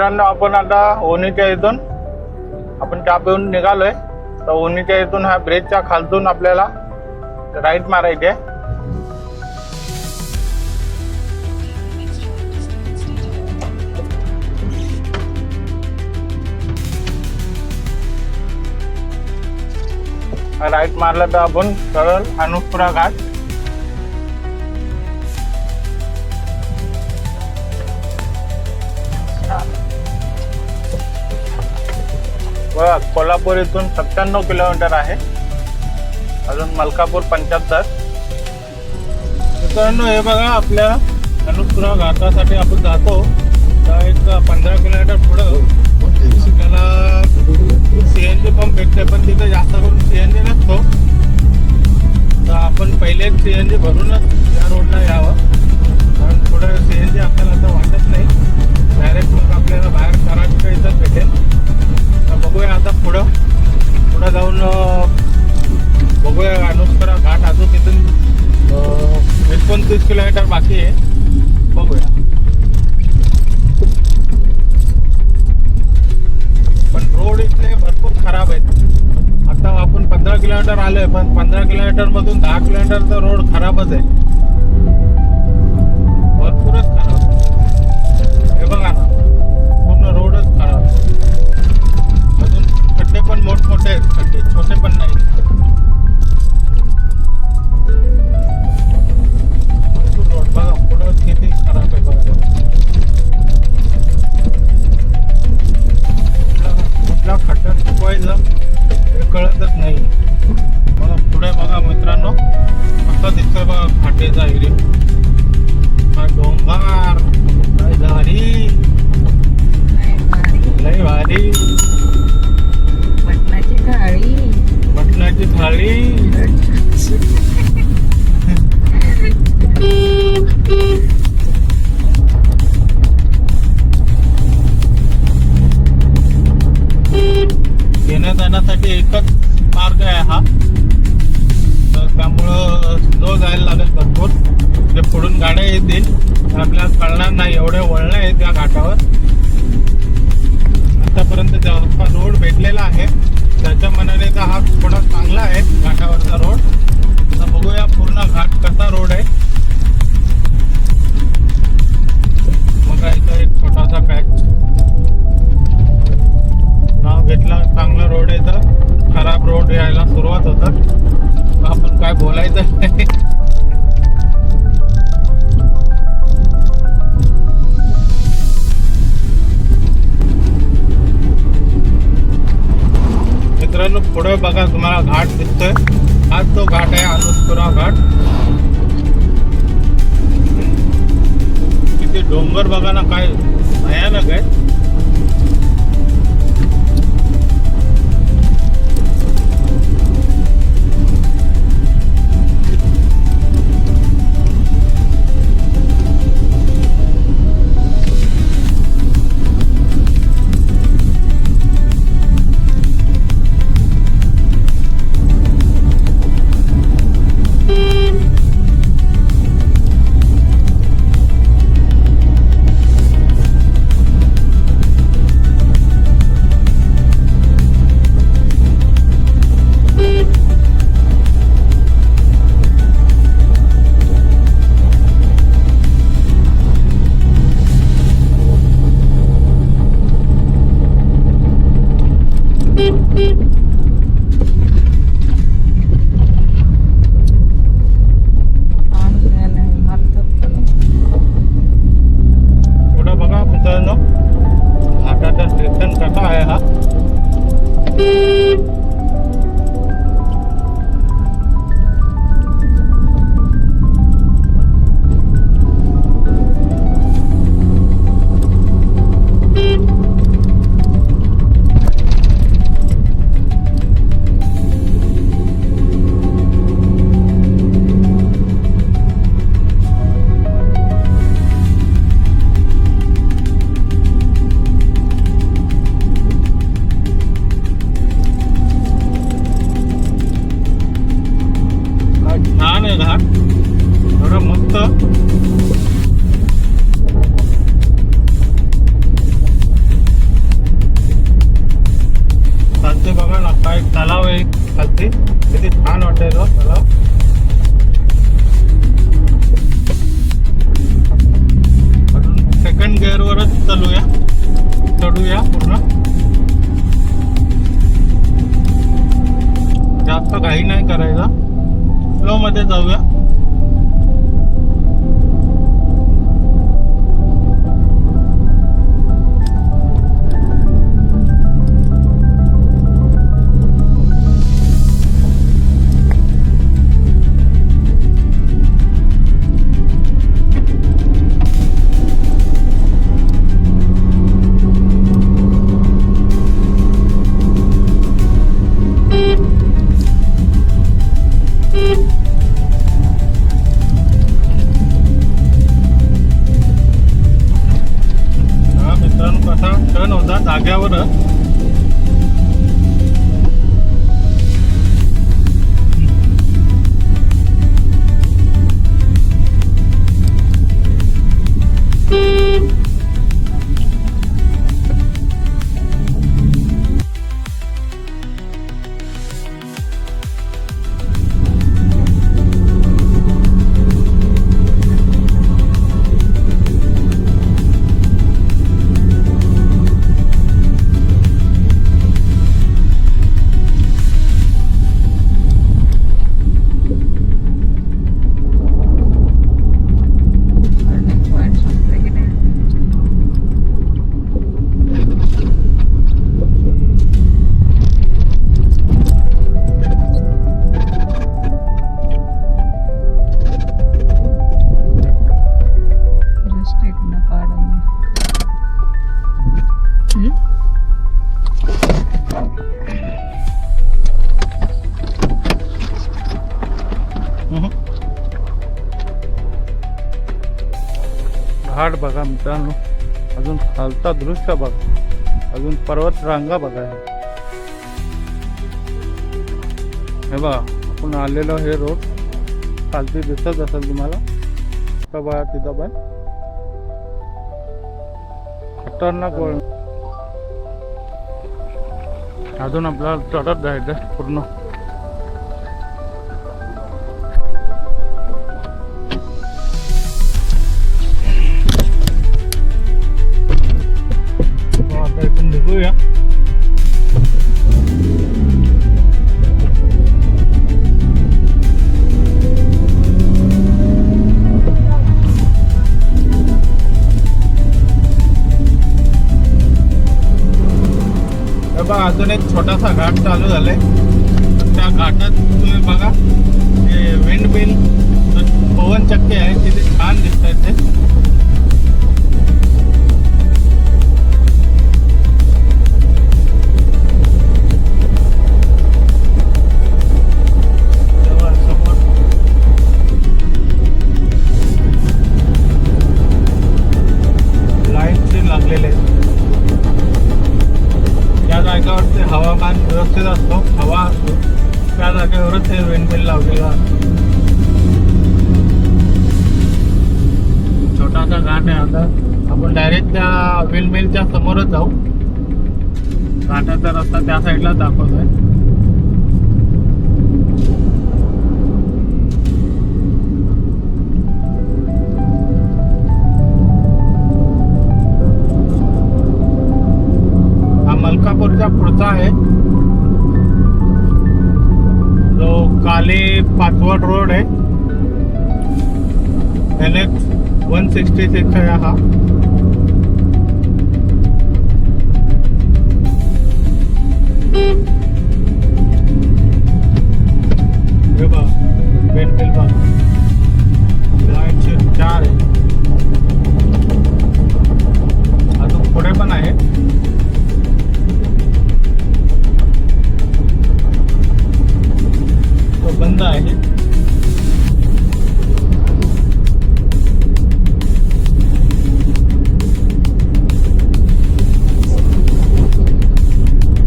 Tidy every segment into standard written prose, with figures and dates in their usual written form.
मित्रांनो, आपण आता ओणीच्या इथून आपण चहा पिऊन निघालोय. तर ओणीच्या इथून हा ब्रिजच्या खालतून आपल्याला राईट मारायची आहे. राईट मारला तर आपण सरळ अनुपुरा घाट. बघा, कोल्हापूर इथून 97 किलोमीटर आहे. अजून मलकापूर 75. मित्रांनो, हे बघा, आपल्या अनुपुरा घाटासाठी आपण जातो तर एक 15 किलोमीटर पुढं त्याला CNG पंप भेटते, पण तिथे जास्त करून CNG नसतो. तर आपण पहिले CNG भरूनच या रोडला यावं, कारण पुढे CNG आपल्याला आता वाटत नाही. डायरेक्ट मग आपल्याला बाहेर कराडच्या इथं भेटेल. तर बघूया आता पुढं जाऊन बघूया अनुपुरा घाट. अजून तिथून 29 किलोमीटर बाकी आहे. बघूया. पण रोड इथले भरपूर खराब आहेत. आता आपण 15 किलोमीटर आलोय, पण 15 किलोमीटर मधून 10 किलोमीटरचा रोड खराबच आहे. भरपूरच खराब. हे बघा ना, पूर्ण रोडच खराब. अजून खड्डे पण मोठमोठे आहेत, खड्डे छोटे पण नाही. भरपूर रोड बघा, पुढं किती खराब आहे बघा. कुठला खड्डा चुकवायचं हे कळतच नाही. बघा पुढे बघा मित्रांनो, कसं दिसतोय बघा फाटेचा एरिया. हा डोंगर, काय झाली लय भारी. मटणाची थाळी. येण्या जाण्यासाठी एकच मार्ग आहे हा, तर त्यामुळं स्लो जायला लागेल भरपूर. जे पुढून गाड्या येतील तर आपल्याला कळणार नाही, एवढे वळणं आहे त्या घाटावर. आतापर्यंत जेव्हा रोड भेटलेला आहे त्याच्या मनाने तर हा थोडा चांगला आहे घाटावरचा रोड. तर बघूया पूर्ण घाट कसा रोड आहे. मग इथं एक छोटासा पॅच नाव घेतला. चांगला रोड आहे तर खराब रोड यायला सुरुवात होतात. आपण काय बोलायचं नाही. मित्रांनो, पुढे बघा, तुम्हाला घाट दिसतोय. हाच तो घाट आहे, अनुपुरा घाट. किती डोंगर बघा ना, काय भयानक आहे. वरती. किती छान वाटायचं तलाव. अजून सेकंड गिअरवरच चढूया पूर्ण. जास्त घाई नाही करायचा, स्लो मध्ये जाऊया. कसा टर्न होता जाग्यावर. घाट बघा मित्रांनो, अजून खालचा दृश्य बघा, अजून पर्वत रांगा बघा. हे बघा आपण आलेलो हे रोड खालती दिसत असेल तुम्हाला. तर बघा तिथं पण खतरनाक वळण. अजून आपल्याला चढत जायचं पूर्ण. आता इथून निघूया. अजून एक छोटासा घाट चालू झालाय. त्या घाटात तुम्ही बघा हे विंड मिल पवन चक्की आहे, किती छान दिसत आहेत ते. समोर लाईटचे लागलेले आहेत. त्या जागेवरती हवामान व्यवस्थित असतो, हवा असतो, त्या जागेवरच हे विंडमिल लावलेलं असतं. छोटासा घाट आहे. आता आपण डायरेक्ट त्या विंडमिलच्या समोरच जाऊ. घाटाचा रस्ता त्या साईडला दाखवतोय. मलकापूरच्या पुढचा आहे जो काली पाचवड रोड आहे. NH 166 आहे हा. हे बघा पेनबिल बघा, लाईटचे 4 आहे. अजून पुढे पण आहे. बंद आहे.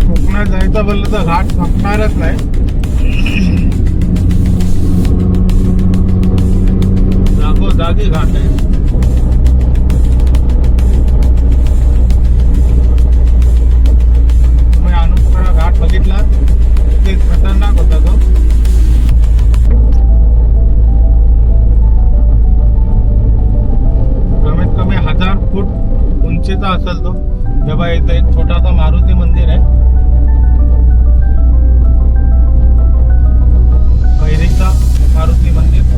कोकणात जायचं बोललं तर घाट संपणारच नाही. जागोजागी घाट आहे. तुम्ही अनुपपुरा घाट बघितला, ते खतरनाक होता तो. कमीत कमी 1000 फूट उंचीचा असेल तो. तेव्हा इथं एक छोटासा मारुती मंदिर आहे, कैरीचा मारुती मंदिर.